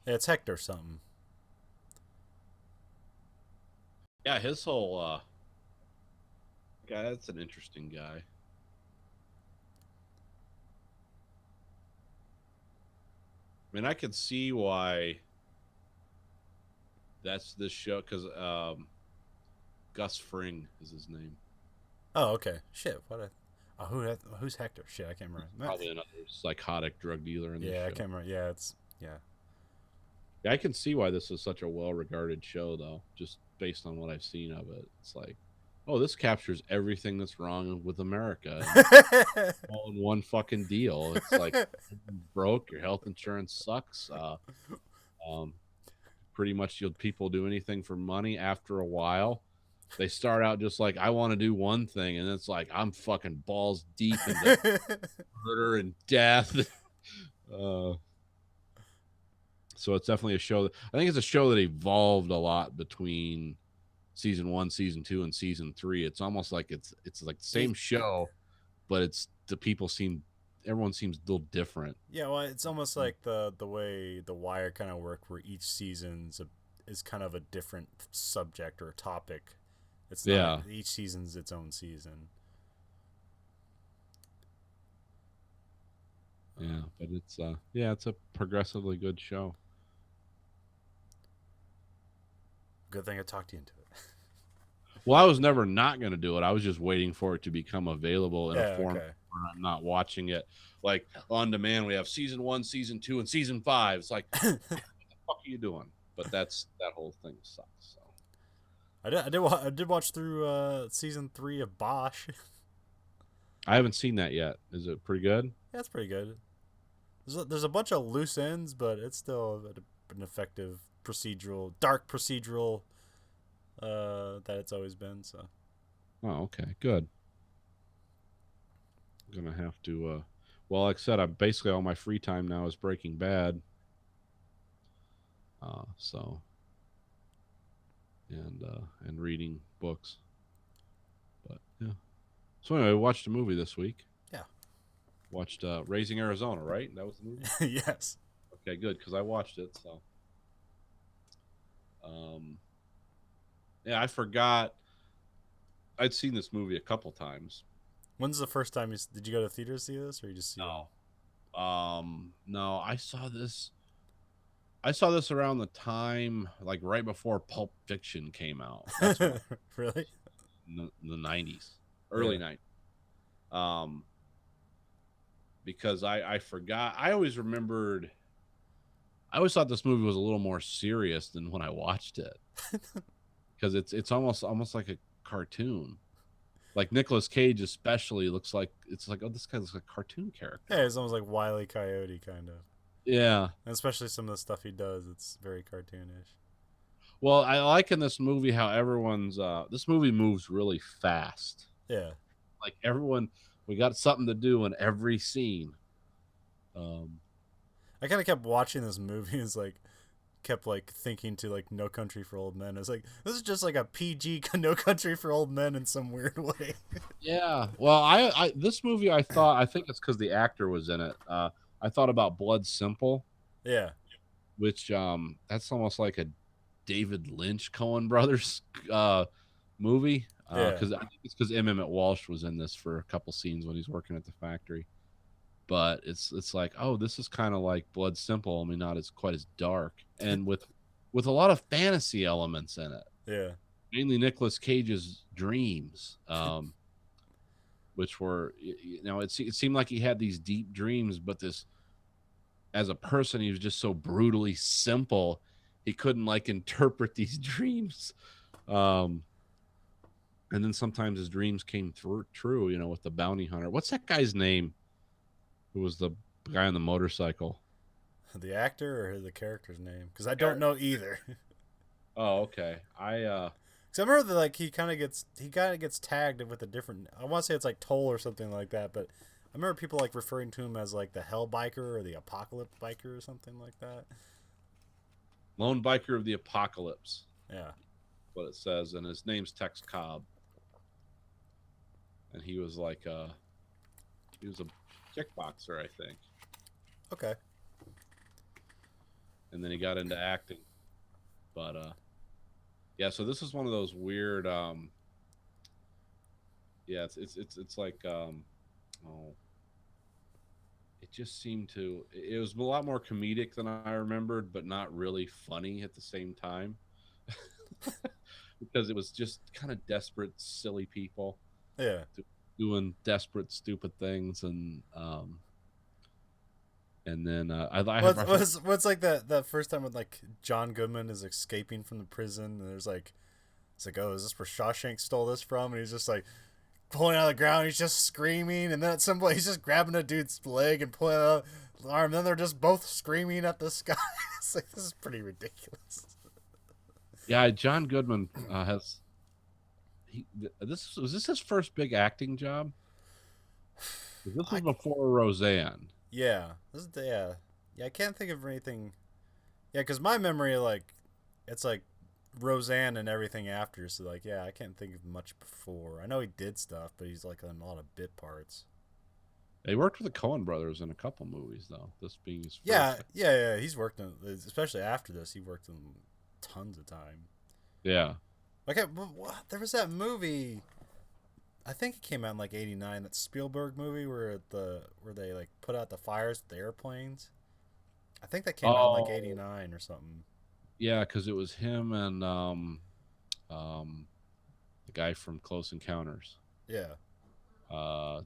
Yeah, it's Hector something. Yeah, his whole guy. That's an interesting guy. I mean, I could see why that's this show because Gus Fring is his name. Oh, okay. Shit. Who's Hector? Shit, I can't remember. Probably another psychotic drug dealer in this Yeah, I show. can't remember. Yeah, it's yeah. Yeah, I can see why this is such a well-regarded show, though. Just based on what I've seen of it, it's like, oh, this captures everything that's wrong with America and all in one fucking deal. It's like broke, your health insurance sucks. Um, Pretty much, people do anything for money. After a while, they start out just like, I want to do one thing, and it's like I'm fucking balls deep into murder and death. uh, so it's definitely a show. I think it's a show that evolved a lot between season one, season two, and season three. It's almost like it's like the It- same show, but it's the people seem everyone seems a little different. yeah, well, it's almost like the way the Wire kind of work, where each is kind of a different subject or topic. It's not Yeah, each season's its own season. yeah, Um, but it's a progressively good show. Good thing I talked you into it. Well, I was never not going to do it. I was just waiting for it to become available in a Yeah. form Okay. where I'm not watching it like on demand. We have season one, season two, and season five. It's like, what the fuck are you doing? But that whole thing sucks. So I did watch through season 3 of Bosch. I haven't seen that yet. Is it pretty good? That's pretty good. There's a bunch of loose ends, but it's still an effective dark procedural that it's always been. So Oh, okay, good. I'm gonna have to. Well, like I said, I basically all my free time now is Breaking Bad. So and reading books. But yeah. So anyway, I watched a movie this week. yeah, Watched Raising Arizona, right? That was the movie. yes. Okay, good because I watched it. So, um, yeah, I forgot I'd seen this movie a couple times. When's the first time did you go to theaters to see this, or you just see it on? No, no, I saw this. I saw this around the time, like right before Pulp Fiction came out. That's when Really? the '90s, Yeah. early '90s. Um, because I forgot. I always remembered. I always thought this movie was a little more serious than when I watched it because it's almost like a cartoon. Like Nicolas Cage, especially, looks like it's like, oh, this guy looks like a cartoon Yeah, character. it's almost like Wile E. Coyote kind of, Yeah. and especially some of the stuff he does. It's very cartoonish. Well, I like in this movie how everyone's this movie moves really fast. Yeah. Like everyone, we got something to do in every scene. Um, I kind of kept watching this movie. It's like kept like thinking to like No Country for Old Men. It's like this is just like a PG No Country for Old Men in some weird way. yeah. Well, I this movie I think it's because the actor was in it. I thought about Blood Simple, Yeah. which that's almost like a David Lynch Coen Brothers uh movie. Yeah. Because I think it's because M. Emmett Walsh was in this for a couple scenes when he's working at the factory. But it's like, oh, this is kind of like Blood Simple. I mean, not as quite as dark, and with a lot of fantasy elements in it. Yeah. Mainly Nicolas Cage's dreams, which were, it seemed like he had these deep dreams, but this as a person, he was just so brutally simple. He couldn't like interpret these dreams. Um, and then sometimes his dreams came through true, with the bounty hunter. What's that guy's name? Who was the guy on the motorcycle? The actor or the character's name? Because I don't know either. Oh, okay. Because I remember that like he kind of gets tagged with a different. I want to say it's like Toll or something like that, but I remember people like referring to him as like the Hell Biker or the Apocalypse Biker or something like that. Lone Biker of the Apocalypse, Yeah. what it says, and his name's Tex Cobb, and he was like he was a kickboxer, I think, Okay. and then he got into acting. But yeah, so this is one of those weird. Yeah, it's like oh, it just seemed to. It was a lot more comedic than I remembered, but not really funny at the same time. Because it was just kind of desperate, silly people Yeah. doing desperate, stupid things, and then What's like that first time when like John Goodman is escaping from the prison and there's like it's like, oh, is this where Shawshank stole this from? And he's just like pulling out of the ground, he's just screaming, and then at some point he's just grabbing a dude's leg and pulling out the arm, and then they're just both screaming at the sky. It's like this is pretty ridiculous. yeah, John Goodman has. Was this his first big acting job? This was before Roseanne. Yeah, yeah. I can't think of anything. Yeah, because my memory like it's like Roseanne and everything after. So like, yeah, I can't think of much before. I know he did stuff, but he's like on a lot of bit parts. He worked with the Coen brothers in a couple movies, though. This being his first. Yeah. He's worked in, especially after this, he worked in tons of time. Yeah. Okay, there was that movie. I think it came out in like '89. That Spielberg movie where they like put out the fires with the airplanes. I think that came out in like '89 or something. Yeah, because it was him and the guy from Close Encounters. Yeah.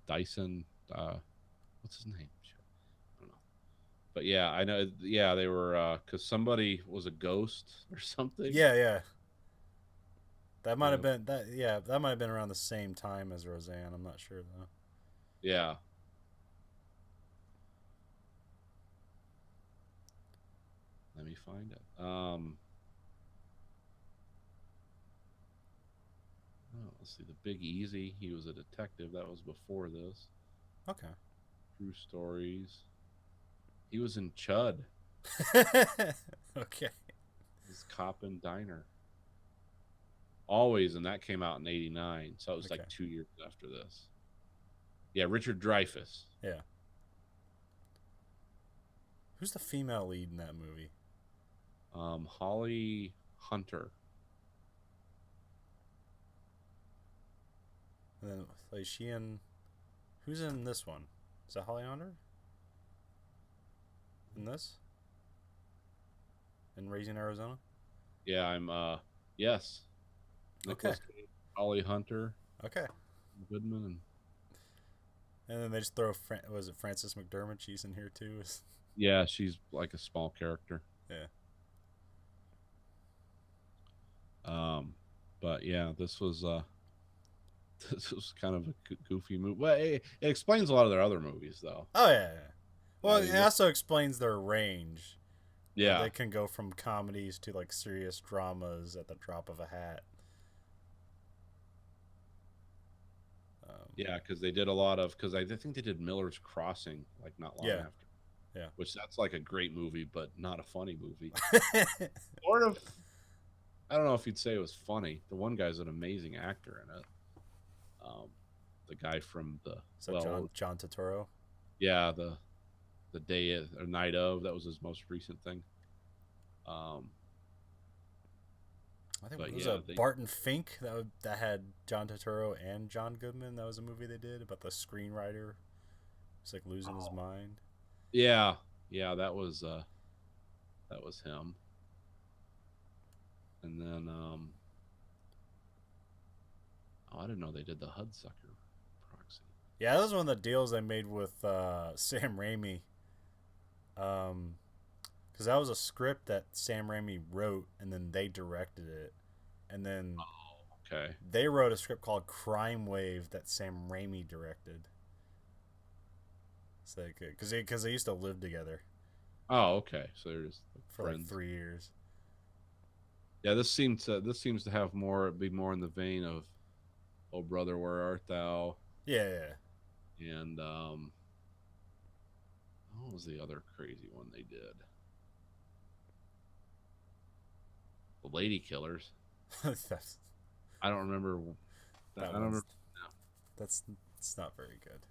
Dyson. What's his name? I don't know. But yeah, I know. Yeah, they were because somebody was a ghost or something. Yeah. That might have been that. Yeah, that might have been around the same time as Roseanne. I'm not sure though. Yeah. Let me find it. Let's see. The Big Easy. He was a detective. That was before this. Okay. True Stories. He was in Chud. Okay. His Cop and Diner. Always, and that came out in '89, so it was like 2 years after this. Yeah, Richard Dreyfuss. Yeah. Who's the female lead in that movie? Holly Hunter. And then like she in who's in this one? Is that Holly Hunter? In this? In Raising Arizona? Yeah, I'm yes. Okay. Holly Hunter. Okay. Goodman and then they just throw was it Frances McDermott? She's in here too. Yeah, she's like a small character. Yeah. But yeah, this was kind of a goofy movie. Well, it explains a lot of their other movies, though. Oh yeah. Well, it also explains their range. Yeah, they can go from comedies to like serious dramas at the drop of a hat. Yeah, because they did a lot of I think they did Miller's Crossing like not long after. Yeah, which that's like a great movie, but not a funny movie. Sort of. I don't know if you'd say it was funny. The one guy's an amazing actor in it. The guy from John Turturro. Yeah, the day or night of, that was his most recent thing. I think it was Barton Fink that had John Turturro and John Goodman. That was a movie they did about the screenwriter. It's like losing his mind. Yeah, that was him. And then I didn't know they did the Hudsucker Proxy. Yeah, that was one of the deals they made with Sam Raimi. Because that was a script that Sam Raimi wrote, and then they directed it, and then they wrote a script called Crime Wave that Sam Raimi directed. It's like because they used to live together. Oh, okay. So they're just for friends. Like 3 years. Yeah, this seems to have be more in the vein of "Oh Brother, Where Art Thou?" Yeah. And what was the other crazy one they did? The Lady Killers. I don't remember. I don't remember. No. That's not very good.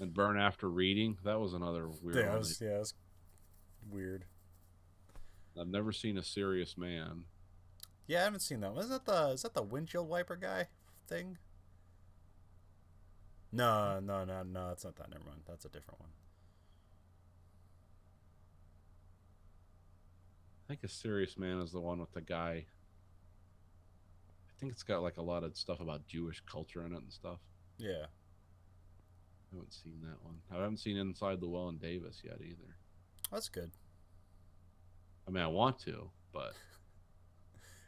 And Burn After Reading. That was another weird one. Yeah, it was weird. I've never seen A Serious Man. Yeah, I haven't seen that one. Is that the windshield wiper guy thing? No, no, no, no. It's not that. Never mind. That's a different one. I think A Serious Man is the one with the guy. I think it's got like a lot of stuff about Jewish culture in it and stuff. Yeah, I haven't seen that one. I haven't seen Inside Llewellyn Davis yet either. that's good. I mean, I want to, but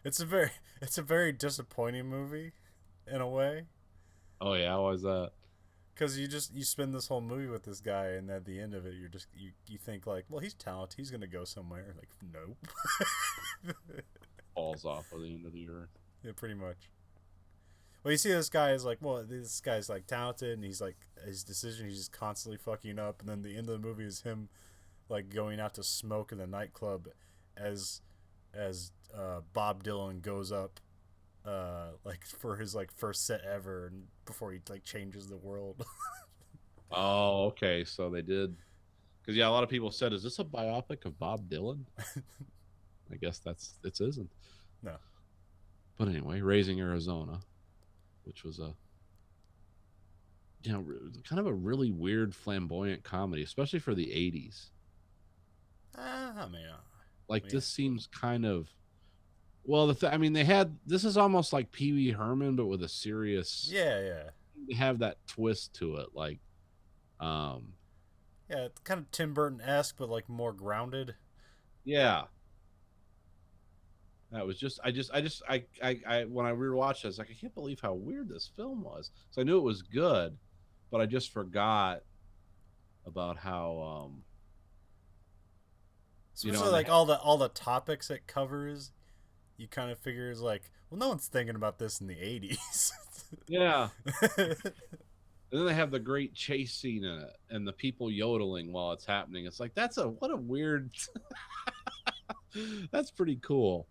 It's a very it's a very disappointing movie, in a way, oh yeah, why is that? because you spend this whole movie with this guy, and at the end of it, you think like, well, he's talented, he's gonna go somewhere. Like, nope. Falls off of the end of the earth. Yeah, pretty much. Well, you see, this guy is like, well, this guy's like talented, and he's like, his decision, he's just constantly fucking up, and then the end of the movie is him like going out to smoke in the nightclub, as Bob Dylan goes up, like for his like first set ever, and before he like changes the world. Oh, okay. So they did. Because yeah, a lot of people said, "Is this a biopic of Bob Dylan?" I guess it isn't. No. But anyway, Raising Arizona, which was a kind of a really weird, flamboyant comedy, especially for the '80s. I mean, Like yeah, this seems kind of well. I mean, they had this is almost like Pee Wee Herman, but with a serious. yeah, yeah, They have that twist to it, like um, yeah. It's kind of Tim Burton esque, but like more grounded. yeah. That was when I rewatched it, I was like, I can't believe how weird this film was. So I knew it was good, but I just forgot about how Especially and they like all the topics it covers. You kind of figure is like, well, no one's thinking about this in the '80s. yeah. And then they have the great chase scene in it and the people yodeling while it's happening. It's like what a weird that's pretty cool.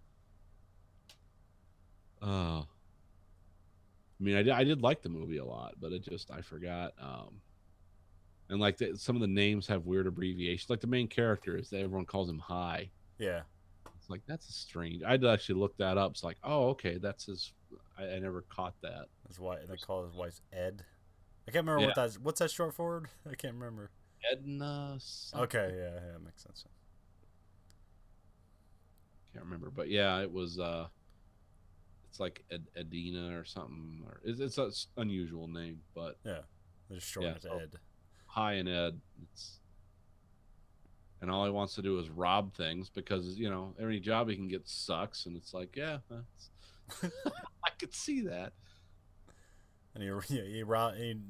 I mean, I did like the movie a lot, but I forgot. And like some of the names have weird abbreviations. Like the main character is everyone calls him High. Yeah, It's like that's strange. I'd actually look that up. It's like, oh, okay, that's his. I never caught that. that's why they call his wife Ed. I can't remember Yeah, what's that short for. I can't remember. Edna. Something. Okay, yeah, yeah, that makes sense. Can't remember, but yeah, it was. It's like Edina or something, or it's an unusual name, but Yeah, they just shorten yeah. it to So Ed. High and Ed. And all he wants to do is rob things because every job he can get sucks, and it's like, yeah, I could see that. And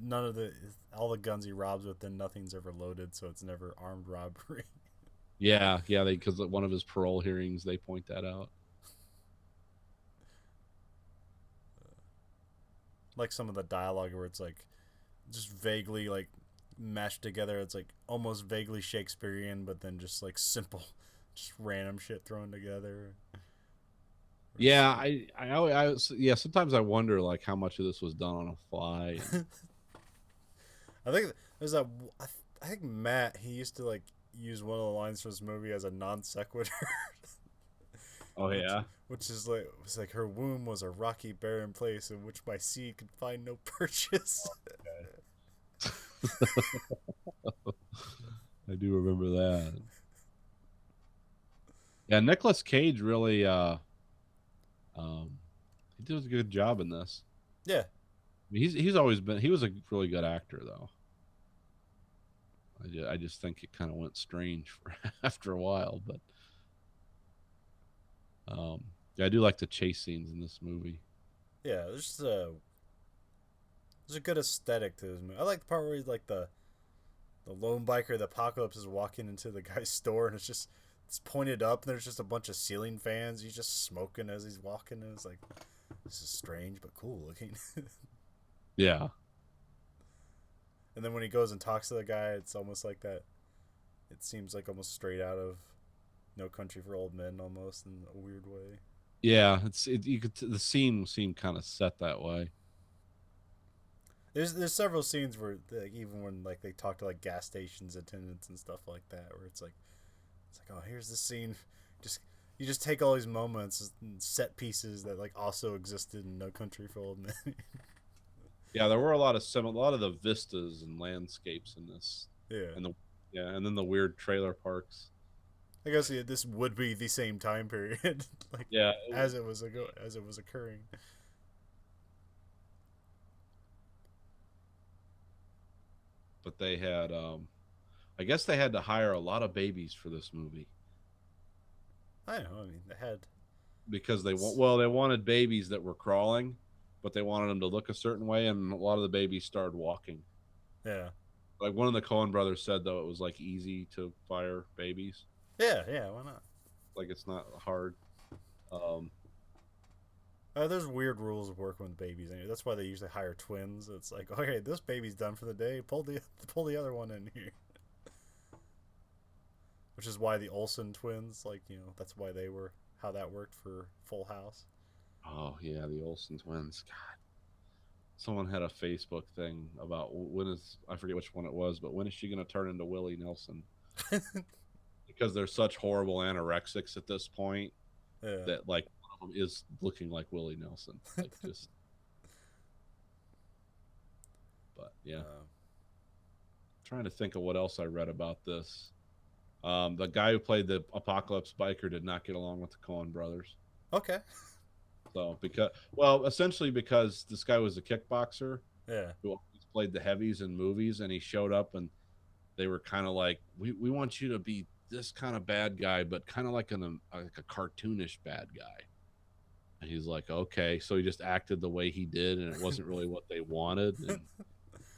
none of the all the guns he robs with, then nothing's ever loaded, so it's never armed robbery. Yeah, yeah, because one of his parole hearings they point that out. Like some of the dialogue where it's like just vaguely like mashed together. It's like almost vaguely Shakespearean, but then just like simple, just random shit thrown together. Yeah, yeah. Sometimes I wonder like how much of this was done on a fly. I think there's a. I think Matt he used to like use one of the lines from this movie as a non sequitur. Oh which, yeah, which is like it's like her womb was a rocky barren place in which my seed could find no purchase. I do remember that. Yeah, Nicolas Cage really he did a good job in this. Yeah, He's always been he was a really good actor though. I just think it kind of went strange for after a while, but yeah, I do like the chase scenes in this movie. yeah. There's a good aesthetic to this movie. I like the part where he's like the lone biker, the apocalypse is walking into the guy's store, and it's pointed up, and there's just a bunch of ceiling fans. He's just smoking as he's walking, and it's like, this is strange but cool looking. Yeah, And then when he goes and talks to the guy, it's almost like that. It seems like almost straight out of No Country for Old Men, almost in a weird way. yeah. You could the scene seemed kind of set that way. There's several scenes where like, even when like they talk to like gas stations attendants and stuff like that, where it's like oh, here's the scene, just You just take all these moments and set pieces that like also existed in No Country for Old Men. Yeah, there were a lot of the vistas and landscapes in this, Yeah. and the yeah, and then the weird trailer parks. I guess yeah, this would be the same time period, like Yeah, as it was occurring. but they had I guess they had to hire a lot of babies for this movie I know. I mean, they had. because they wanted babies that were crawling, but they wanted them to look a certain way, and a lot of the babies started walking. Yeah. Like one of the Coen brothers said, though, it was like easy to fire babies. Yeah. Yeah. Why not? Like it's not hard. Um, There's weird rules of working with babies. Anyway. That's why they usually hire twins. It's like, okay, this baby's done for the day. Pull the other one in here. Which is why the Olsen twins, like that's why they were how that worked for Full House. oh yeah, the Olsen twins. God, someone had a Facebook thing about when is I forget which one it was, but when is she going to turn into Willie Nelson? Because they're such horrible anorexics at this point Yeah. that like one of them is looking like Willie Nelson. Like just, but yeah, trying to think of what else I read about this. The guy who played the Apocalypse biker did not get along with the Coen brothers. Okay. So essentially because this guy was a kickboxer Yeah. who always played the heavies in movies, and he showed up and they were kind of like, we want you to be this kind of bad guy, but kind of like a cartoonish bad guy. And he's like, okay. So he just acted the way he did, and it wasn't really what they wanted. And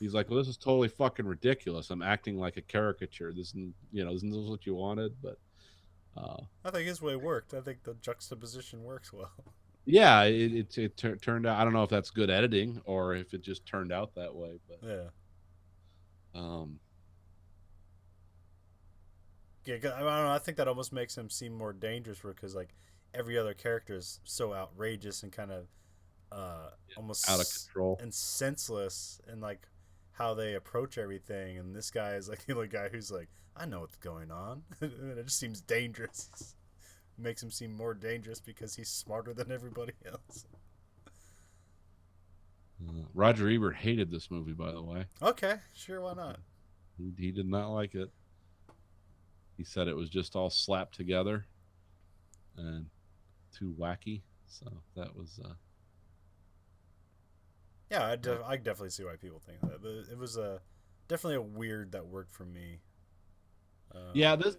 he's like, well, this is totally fucking ridiculous. I'm acting like a caricature. Isn't this what you wanted? But I think his way worked. I think the juxtaposition works well. yeah, it turned out. I don't know if that's good editing or if it just turned out that way. But Yeah. um, Yeah, I don't know. I think that almost makes him seem more dangerous because like every other character is so outrageous and kind of out of almost control. and senseless and like how they approach everything. And this guy is like the only guy who's like, I know what's going on, and it just seems dangerous. Makes him seem more dangerous because he's smarter than everybody else. Roger Ebert hated this movie, by the way. Okay, sure, why not? He did not like it. He said it was just all slapped together and too wacky. So that was Yeah, I definitely see why people think that. But it was definitely a weird that worked for me. yeah. This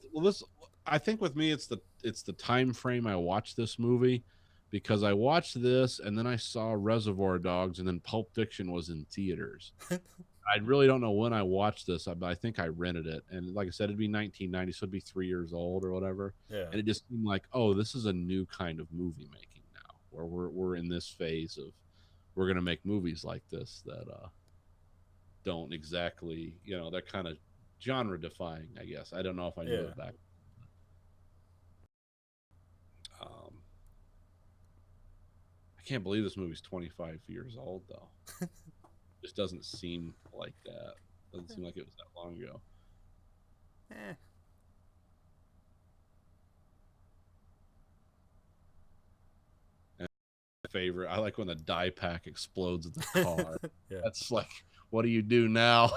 I think with me it's the time frame I watched this movie, because I watched this and then I saw Reservoir Dogs and then Pulp Fiction was in theaters. I really don't know when I watched this, but I think I rented it. And like I said, it'd be 1990, so it'd be 3 years old or whatever. Yeah. And it just seemed like, oh, this is a new kind of movie making now, where we're in this phase of we're gonna make movies like this that don't exactly, they're kind of genre defying, I guess. I don't know if I knew Yeah. it back. I can't believe this movie's 25 years old though. Just doesn't seem like that. Doesn't seem like it was that long ago. Eh. And my favorite, I like when the dye pack explodes in the car. Yeah. That's like, what do you do now?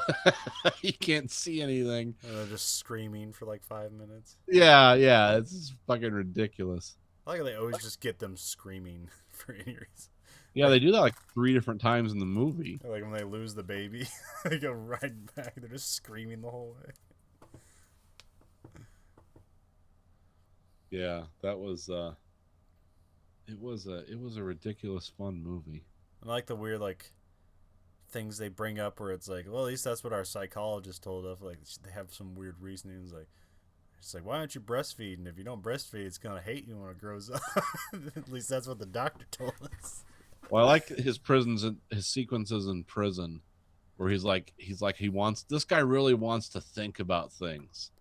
You can't see anything. And they're just screaming for like 5 minutes. Yeah, it's fucking ridiculous. I like how they always just get them screaming for any reason. Yeah, they do that like 3 different times in the movie. Like when they lose the baby, they go right back. They're just screaming the whole way. Yeah, that was it was a ridiculous fun movie. I like the weird like things they bring up where it's like, well, at least that's what our psychologist told us. Like they have some weird reasonings. Like it's like, why don't you breastfeed? And if you don't breastfeed, it's gonna hate you when it grows up. At least that's what the doctor told us. Well, I like his sequences in prison, where he wants this guy really wants to think about things,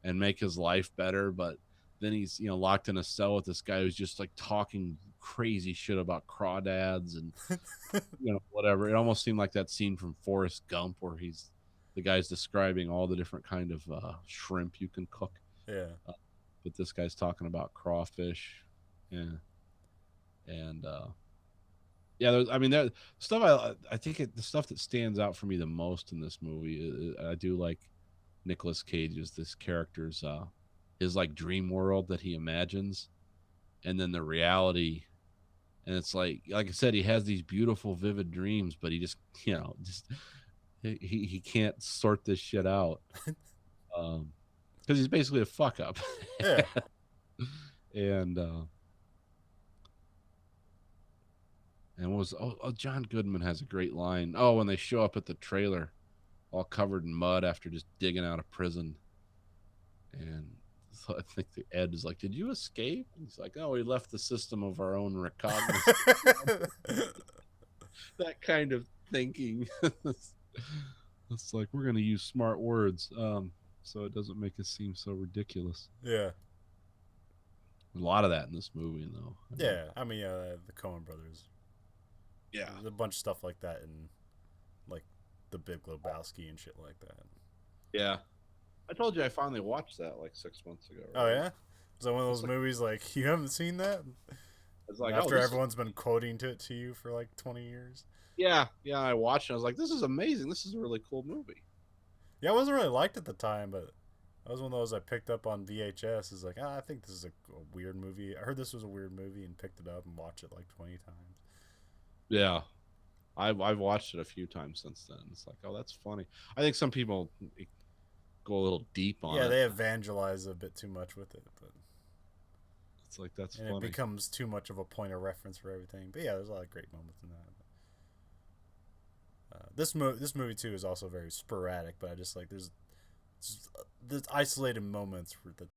and make his life better, but then he's locked in a cell with this guy who's just like talking crazy shit about crawdads and whatever. It almost seemed like that scene from Forrest Gump where the guy's describing all the different kind of shrimp you can cook. Yeah. but this guy's talking about crawfish. Yeah, and yeah, I mean, that stuff. I think the stuff that stands out for me the most in this movie, I do like Nicolas Cage's this character's his like dream world that he imagines, and then the reality. And it's like I said, he has these beautiful, vivid dreams, but he just, just he can't sort this shit out, because he's basically a fuck up. Yeah. and and was John Goodman has a great line. Oh, when they show up at the trailer, all covered in mud after just digging out of prison, and so I think the Ed is like, "Did you escape?" And he's like, "Oh, we left the system of our own recognizance." That kind of thinking. It's like we're gonna use smart words, so it doesn't make us seem so ridiculous. Yeah. A lot of that in this movie, though. Yeah. I mean, the Coen Brothers. Yeah. There's a bunch of stuff like that in, like, The Big Lebowski and shit like that. Yeah. I told you I finally watched that like 6 months ago. Right? Oh yeah. Is that one of those movies like you haven't seen that? It's like After everyone's been quoting it to you for like 20 years. Yeah, I watched it. I was like, this is amazing. This is a really cool movie. Yeah, I wasn't really liked at the time, but that was one of those I picked up on VHS. It's like, I think this is a weird movie. I heard this was a weird movie and picked it up and watched it like 20 times. Yeah. I've watched it a few times since then. It's like, oh, that's funny. I think some people go a little deep on it. Yeah, they evangelize a bit too much with it, but it's like that's and funny. it becomes too much of a point of reference for everything. But yeah, there's a lot of great moments in that. This movie too is also very sporadic, but I just like there's isolated moments that